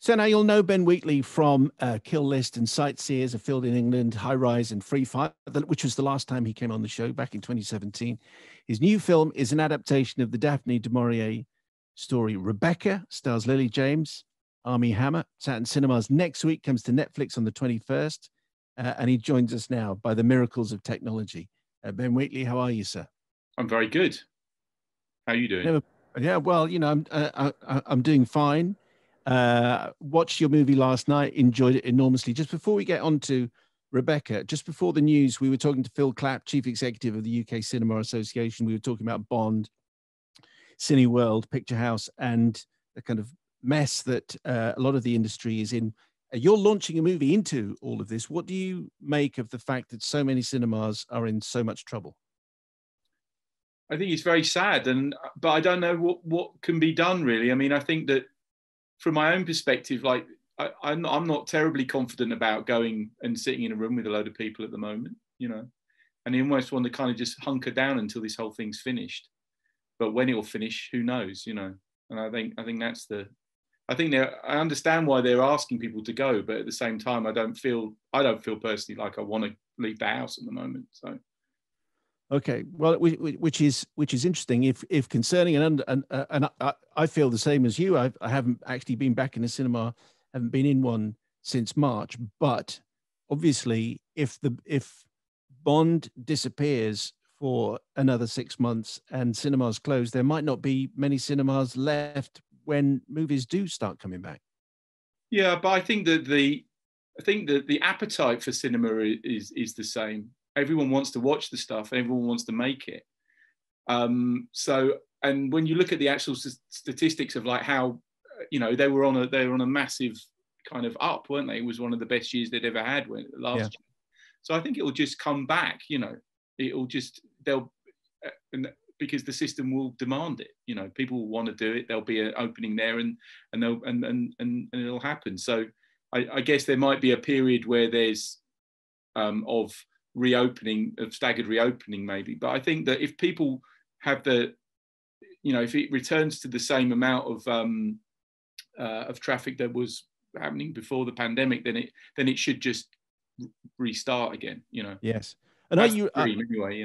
So now you'll know Ben Wheatley from Kill List and Sightseers, A Field in England, High Rise and Free Fire, which was the last time he came on the show back in 2017. His new film is an adaptation of the Daphne du Maurier story Rebecca, stars Lily James, Armie Hammer. It's out in cinemas next week, comes to Netflix on the 21st, and he joins us now by the miracles of technology. Ben Wheatley, how are you, sir? I'm very good. How are you doing? Yeah, well, I'm doing fine. Watched your movie last night, enjoyed it enormously. Just before we get on to Rebecca, just before the news, we were talking to Phil Clapp, Chief Executive of the UK Cinema Association. We were talking about Bond, Cineworld, Picture House, and the kind of mess that a lot of the industry is in. You're launching a movie into all of this. What do you make of the fact that so many cinemas are in so much trouble? I think it's very sad, but I don't know what can be done really. I mean, I think that from my own perspective, like I'm not terribly confident about going and sitting in a room with a load of people at the moment, and I almost want to kind of just hunker down until this whole thing's finished. But when it will finish, who knows, And I think I understand why they're asking people to go, but at the same time, I don't feel personally like I want to leave the house at the moment. So. Okay, well, which is interesting. If concerning and I feel the same as you. I haven't actually been back in a cinema, haven't been in one since March. But obviously, if Bond disappears for another 6 months and cinemas close, there might not be many cinemas left when movies do start coming back. Yeah, but I think that the appetite for cinema is the same. Everyone wants to watch the stuff. Everyone wants to make it. And when you look at the actual statistics of like how, they were on a massive kind of up, weren't they? It was one of the best years they'd ever had last year. So I think it will just come back. Because the system will demand it. People will want to do it. There'll be an opening there, and it'll happen. So I guess there might be a period where there's of staggered reopening maybe, but I think that if people have if it returns to the same amount of traffic that was happening before the pandemic, then it should just restart again. Yes, and that's the dream anyway.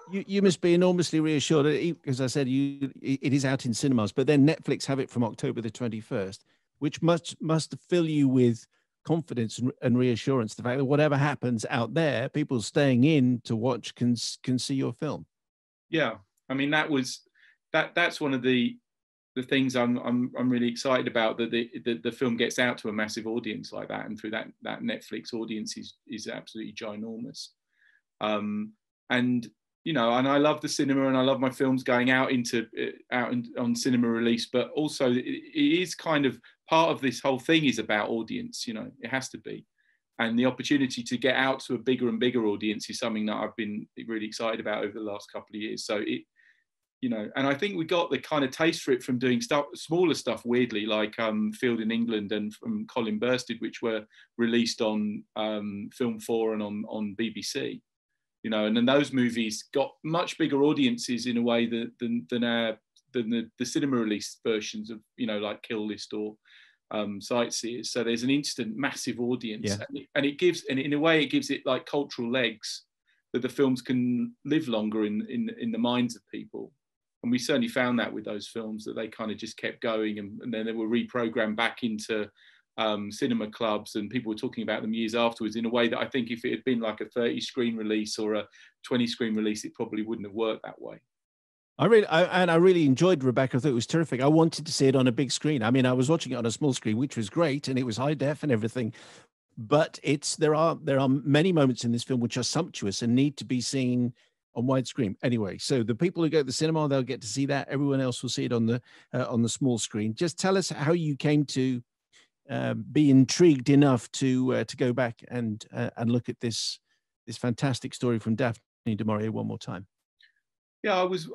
You must be enormously reassured because I said it is out in cinemas, but then Netflix have it from October the 21st, which must fill you with confidence and reassurance, the fact that whatever happens out there, people staying in to watch can see your film. Yeah, I mean that's one of the things I'm really excited about, that the film gets out to a massive audience like that, and through that Netflix audience is absolutely ginormous. And I love the cinema, and I love my films going out on cinema release, but also it is kind of part of this whole thing is about audience. It has to be, and the opportunity to get out to a bigger and bigger audience is something that I've been really excited about over the last couple of years. So and I think we got the kind of taste for it from doing smaller stuff, weirdly, like Field in England and from Colin Bursted, which were released on Film 4 and on BBC. And then those movies got much bigger audiences in a way than the cinema release versions of, like Kill List or Sightseers. So there's an instant massive audience, and in a way it gives it like cultural legs, that the films can live longer in the minds of people. And we certainly found that with those films, that they kind of just kept going, and then they were reprogrammed back into cinema clubs, and people were talking about them years afterwards in a way that I think if it had been like a 30-screen release or a 20-screen release, it probably wouldn't have worked that way. I really enjoyed Rebecca. I thought it was terrific. I wanted to see it on a big screen. I mean, I was watching it on a small screen, which was great, and it was high def and everything. But there are many moments in this film which are sumptuous and need to be seen on widescreen. Anyway, so the people who go to the cinema, they'll get to see that. Everyone else will see it on the small screen. Just tell us how you came to be intrigued enough to go back and look at this fantastic story from Daphne du Maurier one more time. Yeah, I was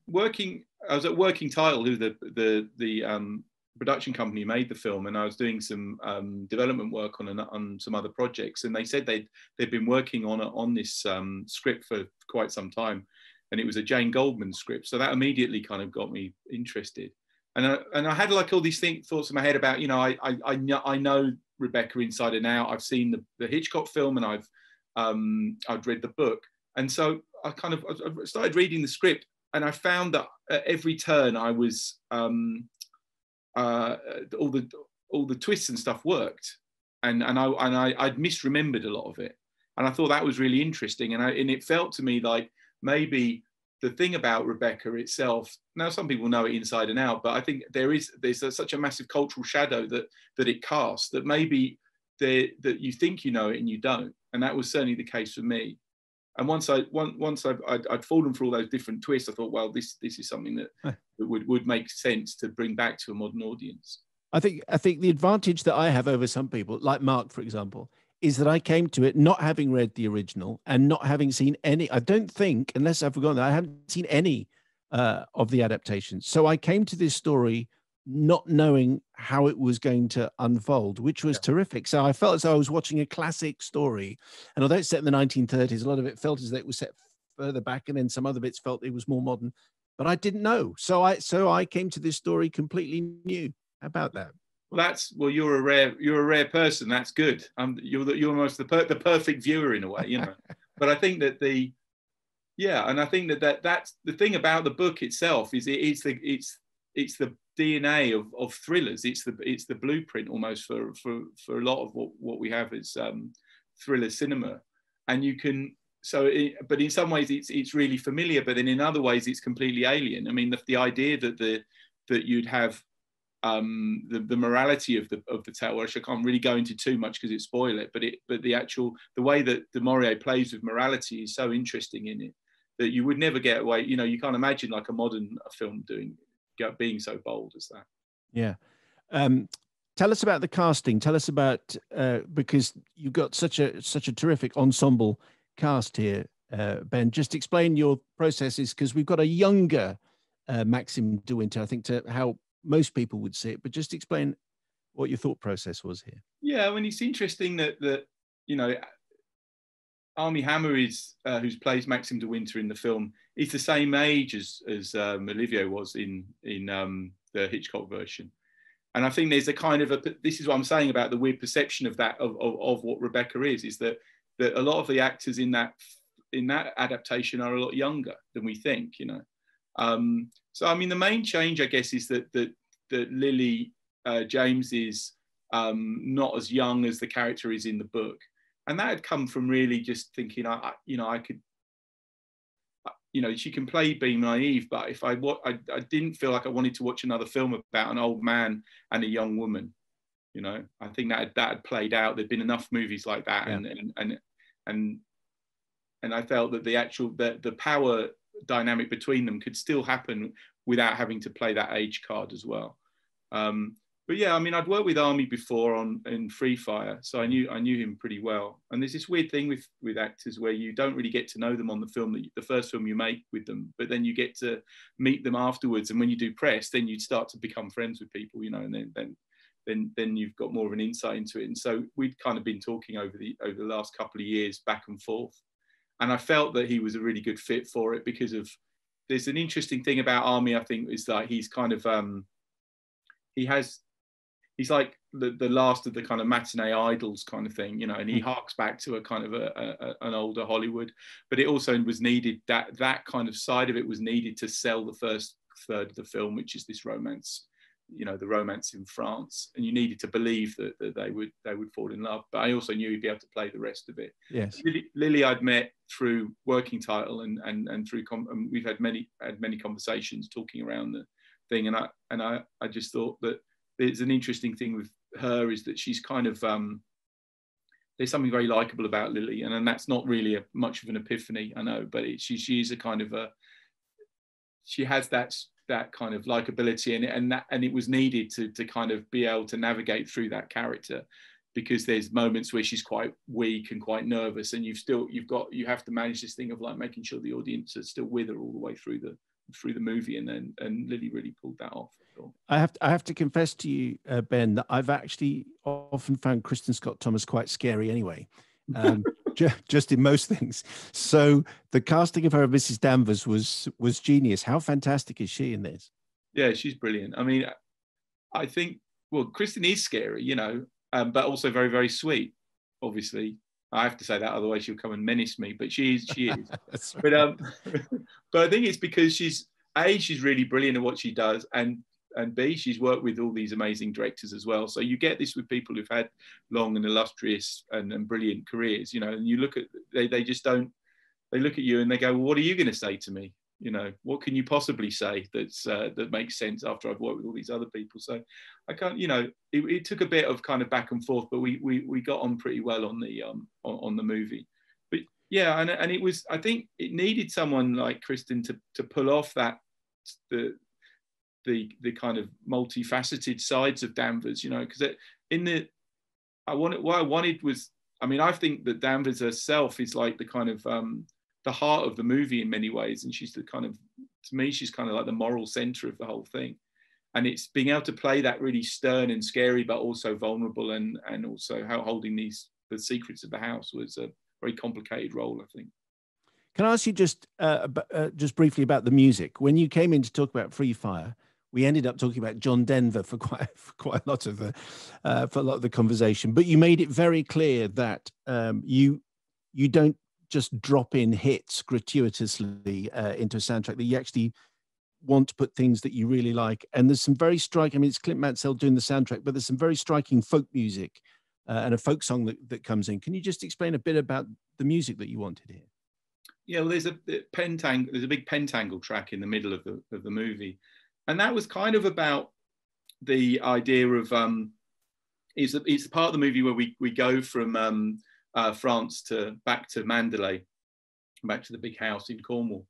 working. I was at Working Title, who the production company made the film, and I was doing some development work on some other projects. And they said they'd been working on this script for quite some time, and it was a Jane Goldman script. So that immediately kind of got me interested. I had like all these thoughts in my head about, you know, I know Rebecca inside and out. I've seen the Hitchcock film, and I'd read the book, and so I started reading the script, and I found that at every turn I was all the twists and stuff worked, and I'd misremembered a lot of it, and I thought that was really interesting, and it felt to me like maybe the thing about Rebecca itself, now some people know it inside and out, but I think there's such a massive cultural shadow that it casts, that maybe that you think you know it and you don't, and that was certainly the case for me. And once I'd fallen for all those different twists, I thought, well, this is something that would make sense to bring back to a modern audience. I think the advantage that I have over some people, like Mark, for example, is that I came to it not having read the original and not having seen any. I don't think, unless I've forgotten, I haven't seen any of the adaptations. So I came to this story not knowing how it was going to unfold, which was terrific. So I felt as though I was watching a classic story. And although it's set in the 1930s, a lot of it felt as though it was set further back, and then some other bits felt it was more modern. But I didn't know. So I came to this story completely new. How about that? Well, you're a rare person. That's good. You're almost the perfect viewer in a way, you know. But I think that and I think that's the thing about the book itself, is it's the DNA of thrillers. It's the blueprint almost for a lot of what we have as thriller cinema. And you can but in some ways it's really familiar, but then in other ways it's completely alien. I mean, the idea that you'd have the morality of the tale, which I can't really go into too much because it spoil it, but the way that du Maurier plays with morality is so interesting in it that you would never get away. You know, you can't imagine like a modern film being so bold as that. Yeah. Tell us about the casting. Tell us about because you've got such a terrific ensemble cast here, Ben. Just explain your processes, because we've got a younger Maxim de Winter, I think, to how most people would see it, but just explain what your thought process was here. Yeah, I mean, it's interesting that you know, Armie Hammer is who plays Maxim de Winter in the film, is the same age as Olivier was in the Hitchcock version, and I think there's a kind of this is what I'm saying about the weird perception of that of what Rebecca is that a lot of the actors in that adaptation are a lot younger than we think, you know. So I mean, the main change, I guess, is that Lily James is not as young as the character is in the book, and that had come from really just thinking, I could, you know, she can play being naive, but if I didn't feel like I wanted to watch another film about an old man and a young woman, you know. I think that had played out. There'd been enough movies like that, yeah. and I felt that the power dynamic between them could still happen without having to play that age card as well. But yeah, I mean, I'd worked with Armie before in Free Fire, so I knew him pretty well. And there's this weird thing with actors where you don't really get to know them on the first film you make with them, but then you get to meet them afterwards. And when you do press, then you'd start to become friends with people, you know, and then you've got more of an insight into it. And so we'd kind of been talking over the last couple of years back and forth. And I felt that he was a really good fit for it because there's an interesting thing about Armie, I think, is that he's kind of, he's like the last of the kind of matinee idols kind of thing, you know, and he harks back to a kind of an older Hollywood, but it also was needed, that kind of side of it was needed to sell the first third of the film, which is this romance, you know, the romance in France, and you needed to believe that they would fall in love. But I also knew he'd be able to play the rest of it. Yes, Lily I'd met through Working Title and through and we've had many conversations talking around the thing, and I just thought that there's an interesting thing with her is that she's kind of there's something very likable about Lily, and that's not really much of an epiphany, I know, but she's a kind of she has that kind of likability in it, and it was needed to kind of be able to navigate through that character, because there's moments where she's quite weak and quite nervous, and you have to manage this thing of like making sure the audience are still with her all the way through the movie, and Lily really pulled that off. I have to confess to you, Ben, that I've actually often found Kristen Scott Thomas quite scary anyway. Just in most things. So the casting of her, Mrs. Danvers, was genius. How fantastic is she in this? Yeah, she's brilliant. I mean, I think, well, Kristen is scary, you know, but also very, very sweet. Obviously, I have to say that, otherwise she'll come and menace me. But she is. But but I think it's because she's really brilliant at what she does, and B, she's worked with all these amazing directors as well. So you get this with people who've had long and illustrious and brilliant careers, you know. And you look at they just don't. They look at you and they go, well, "What are you going to say to me? You know, what can you possibly say that makes sense after I've worked with all these other people?" So I can't, you know, it took a bit of kind of back and forth, but we got on pretty well on the movie. But yeah, and it was, I think it needed someone like Kristen to pull off that the kind of multifaceted sides of Danvers, you know, because what I wanted was, I mean, I think that Danvers herself is like the kind of the heart of the movie in many ways, and she's the kind of, to me, she's kind of like the moral center of the whole thing. And it's being able to play that really stern and scary, but also vulnerable, and also how holding the secrets of the house was a very complicated role, I think. Can I ask you just briefly about the music? When you came in to talk about Free Fire, we ended up talking about John Denver for quite a lot of the conversation. But you made it very clear that you don't just drop in hits gratuitously into a soundtrack, that you actually want to put things that you really like. And there's some very striking, I mean, it's Clint Mansell doing the soundtrack, but there's some very striking folk music and a folk song that comes in. Can you just explain a bit about the music that you wanted here? Yeah, well, there's a big pentangle track in the middle of the movie. And that was kind of about the idea of, it's the part of the movie where we go from France back to Mandalay, back to the big house in Cornwall.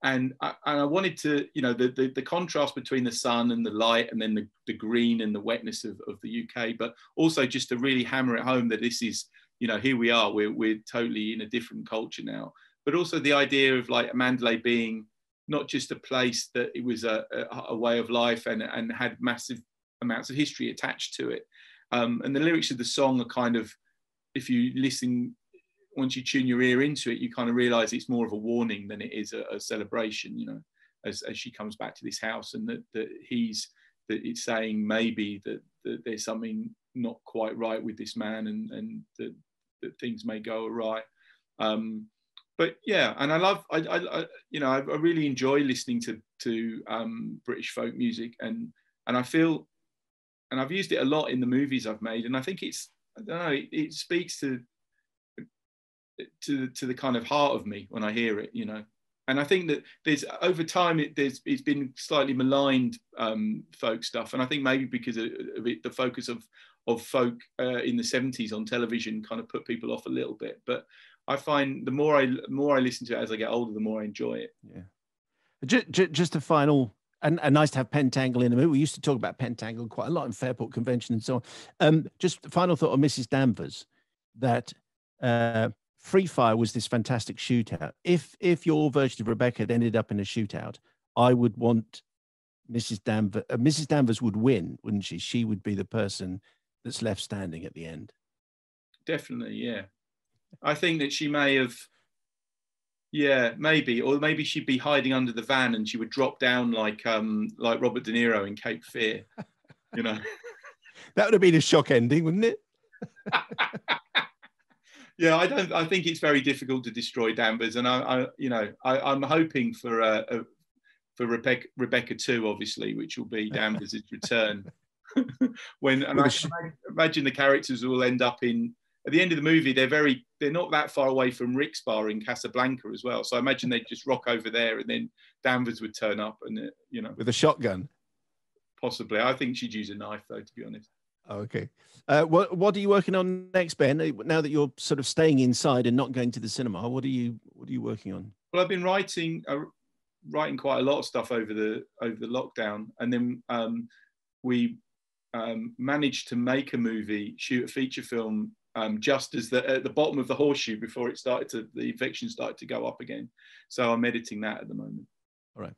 And I wanted to, you know, the contrast between the sun and the light, and then the green and the wetness of the UK, but also just to really hammer it home that this is, you know, here we are, we're totally in a different culture now. But also the idea of like Mandalay being not just a place, that it was a way of life and had massive amounts of history attached to it. And the lyrics of the song are kind of, if you listen, once you tune your ear into it, you kind of realize it's more of a warning than it is a celebration, you know, as she comes back to this house, and that it's saying maybe that there's something not quite right with this man, and that things may go awry. But yeah, and I really enjoy listening to British folk music, and I feel, and I've used it a lot in the movies I've made, and I think it's, I don't know, it speaks to the kind of heart of me when I hear it, you know. And I think that there's, over time, it's been slightly maligned, folk stuff, and I think maybe because of it, the focus of folk in the 70s on television kind of put people off a little bit. But I find the more I listen to it as I get older, the more I enjoy it. Yeah. Just a final, and nice to have Pentangle in the movie. We used to talk about Pentangle quite a lot in Fairport Convention and so on. Just a final thought on Mrs. Danvers, that Free Fire was this fantastic shootout. If your version of Rebecca had ended up in a shootout, I would want Mrs. Danvers. Mrs. Danvers would win, wouldn't she? She would be the person that's left standing at the end. Definitely, yeah. I think that she may have, yeah, maybe, or maybe she'd be hiding under the van and she would drop down like Robert De Niro in Cape Fear, you know. That would have been a shock ending, wouldn't it? Yeah, I think it's very difficult to destroy Danvers, and I'm hoping for Rebecca 2, obviously, which will be Danvers' return. Imagine the characters will end up in, at the end of the movie, they're not that far away from Rick's bar in Casablanca as well. So I imagine they'd just rock over there, and then Danvers would turn up, and you know, with a shotgun. Possibly. I think she'd use a knife, though, to be honest. Oh, okay. What are you working on next, Ben? Now that you're sort of staying inside and not going to the cinema, what are you working on? Well, I've been writing quite a lot of stuff over the lockdown, and then we managed to make a movie, shoot a feature film, just as at the bottom of the horseshoe before the infection started to go up again. So I'm editing that at the moment. All right.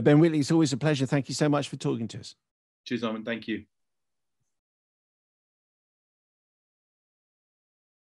Ben Wheatley, it's always a pleasure. Thank you so much for talking to us. Cheers, Simon. Thank you.